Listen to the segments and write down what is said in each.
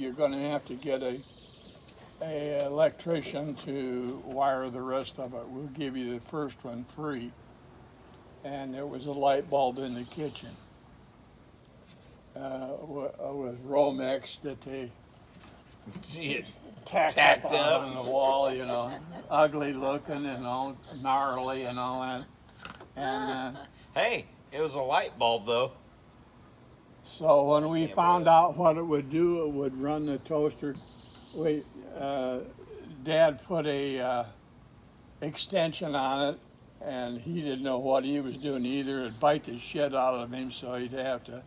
you're going to have to get a electrician to wire the rest of it. We'll give you the first one free. And there was a light bulb in the kitchen with Romex that they tacked up on the wall, you know, ugly looking and all gnarly and all that. And hey, it was a light bulb though. so when we found out what it would do, it would run the toaster. Dad put a extension on it, and he didn't know what he was doing either. It'd bite the shit out of him, so he'd have to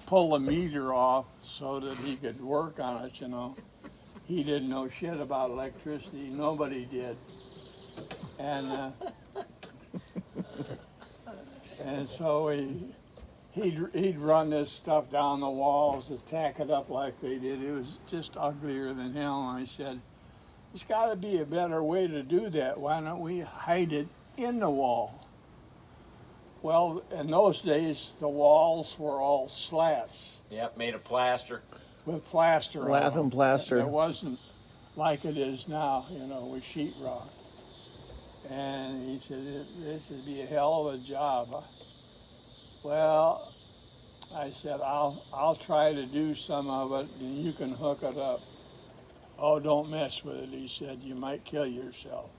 pull the meter off so that he could work on it, you know. He didn't know shit about electricity. Nobody did. And so he'd run this stuff down the walls to tack it up like they did. It was just uglier than hell. And I said, there's got to be a better way to do that. Why don't we hide it in the wall? Well, in those days, the walls were all slats. Yep, made of plaster. With plaster on Lath them. and plaster. It wasn't like it is now, you know, with sheetrock. And he said, this would be a hell of a job. Well, I said, I'll try to do some of it, and you can hook it up. Oh, don't mess with it, he said. You might kill yourself.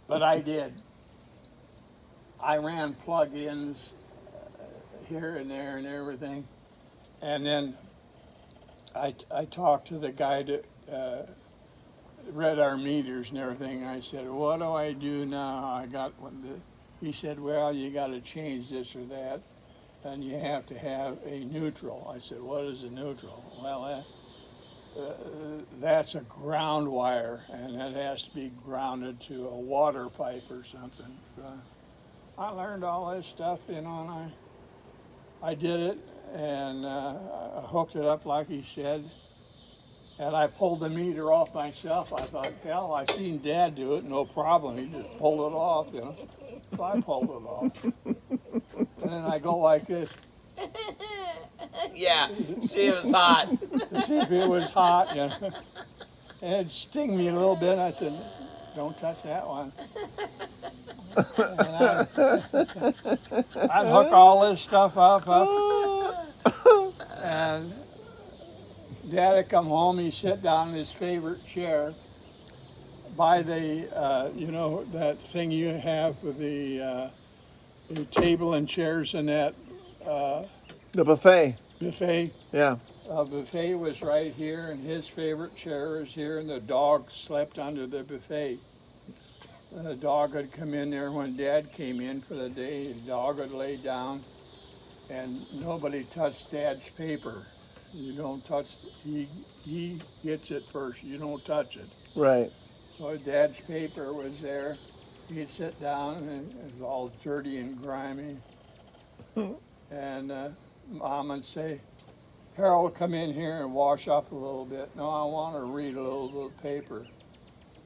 But I did. I ran plug-ins here and there and everything. And then I talked to the guy that read our meters and everything. I said, what do I do now? I got one. He said, well, you got to change this or that, and you have to have a neutral. I said, what is a neutral? Well, that's a ground wire, and it has to be grounded to a water pipe or something. I learned all this stuff, you know, and I did it, and I hooked it up like he said, and I pulled the meter off myself. I thought, hell, I seen Dad do it, no problem. He just pulled it off, you know. So I pulled it off. And then I go like this. Yeah, see if it was hot. To see if it was hot, you know. And it'd sting me a little bit. I said, don't touch that one. And I'd hook all this stuff up. And Dad would come home, he'd sit down in his favorite chair by the, you know, that thing you have with the table and chairs and that. The buffet. Buffet. Yeah. Buffet was right here, and his favorite chair is here, and the dog slept under the buffet. The dog would come in there when Dad came in for the day. The dog would lay down, and nobody touched Dad's paper. You don't touch, he gets it first. You don't touch it. Right. So Dad's paper was there. He'd sit down, and it was all dirty and grimy. And Mom would say, Harold, come in here and wash up a little bit. No, I want to read a little bit of paper.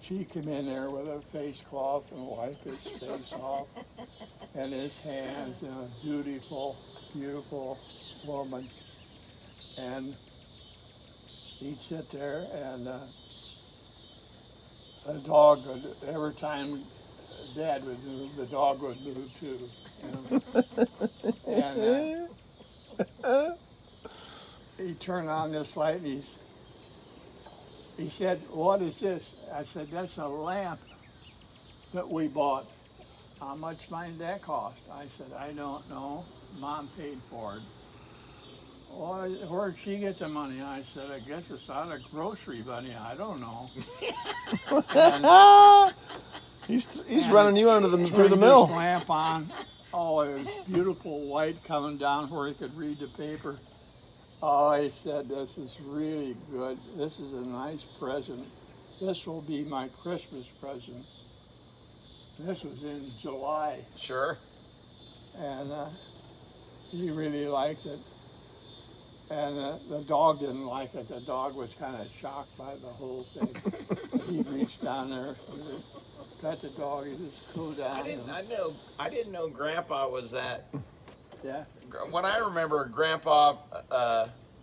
She'd come in there with a face cloth and wipe his face off and his hands, and a beautiful, beautiful woman. And he'd sit there, and the dog would, every time Dad would move, the dog would move too. You know? And he turned on this light, and he said, what is this? I said, that's a lamp that we bought. How much might that cost? I said, I don't know. Mom paid for it. Well, where'd she get the money? I said, I guess it's out of grocery money. I don't know. He's running you under through the mill. This lamp on. Oh, it was beautiful white coming down where he could read the paper. Oh, I said, this is really good. This is a nice present. This will be my Christmas present. This was in July. Sure. And he really liked it. And the dog didn't like it. The dog was kind of shocked by the whole thing. He reached down there, pet the dog, he just cooled down. I didn't know Grandpa was that. Yeah. What I remember, Grandpa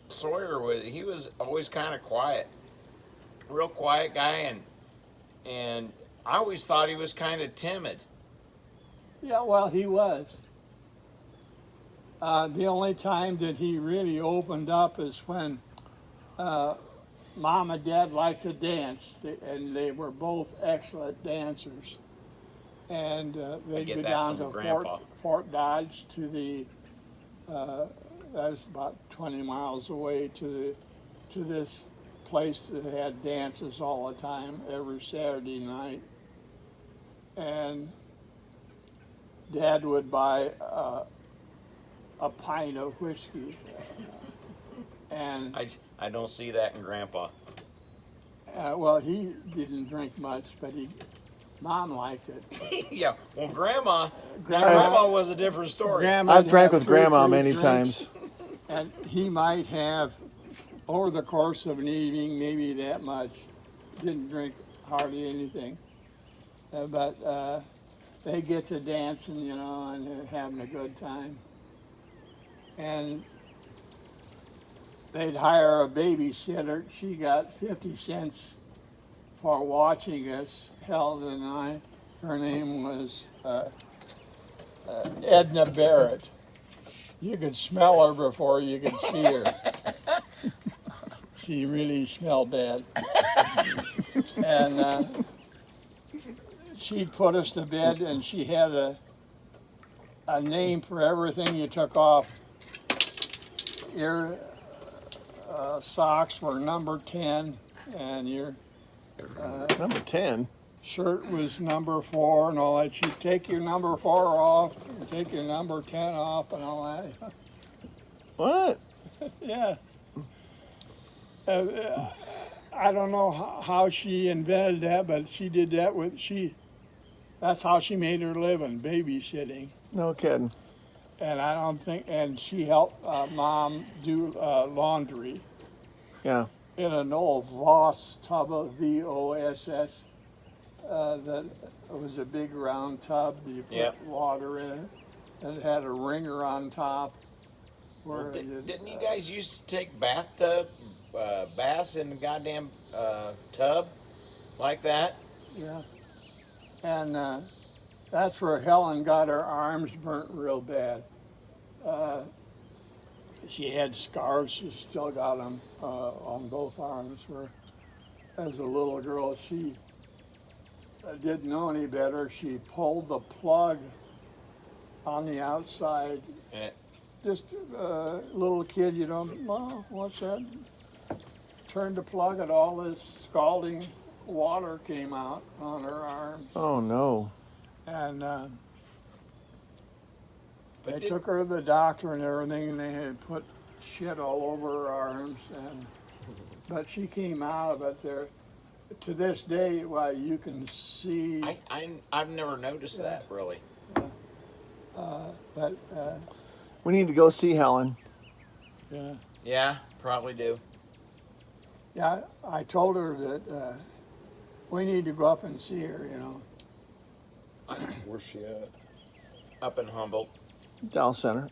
Sawyer was always kind of quiet, real quiet guy, and I always thought he was kind of timid. Yeah, well, he was. The only time that he really opened up is when Mom and Dad liked to dance, and they were both excellent dancers. And they'd get go that down from to Grandpa. Fort Dodge to the, that's about 20 miles away to this place that had dances all the time, every Saturday night. And Dad would buy a pint of whiskey. And I don't see that in Grandpa. well, he didn't drink much, but Mom liked it. Yeah, well, Grandma Grandma was a different story. Grandma'd I've drank have with 2 or Grandma 3 many drinks, times. and he might have, over the course of an evening, maybe that much. Didn't drink hardly anything, but they get to dancing, you know, and they're having a good time. And they'd hire a babysitter. She got 50 cents for watching us, Helen and I. Her name was Edna Barrett. You could smell her before you could see her. She really smelled bad. And she'd put us to bed, and she had a name for everything you took off. Your socks were number 10, and your Number 10. shirt was number 4 and all that. She'd take your number 4 off, and take your number 10 off, and all that. What? Yeah. I don't know how she invented that, but she did that that's how she made her living, babysitting. No kidding. And I don't think, and she helped Mom do laundry Yeah. in an old Voss tub, Voss, that was a big round tub that you put Yep. water in it. And it had a wringer on top. Where Didn't you guys used to take baths in the goddamn tub like that? Yeah. And that's where Helen got her arms burnt real bad. She had scars. She still got them on both arms. Where, as a little girl, she didn't know any better. She pulled the plug on the outside. Yeah. Just a little kid, you know, well, what's that? Turned the plug, and all this scalding water came out on her arm. Oh no. And they did- took her to the doctor and everything, and they had put shit all over her arms. But she came out of it there. To this day, why you can see. I've never noticed that really. But We need to go see Helen. yeah, Yeah, probably do. yeah. I told her that we need to go up and see her. You know. Where's she at? Up in Humboldt. Dallas Center.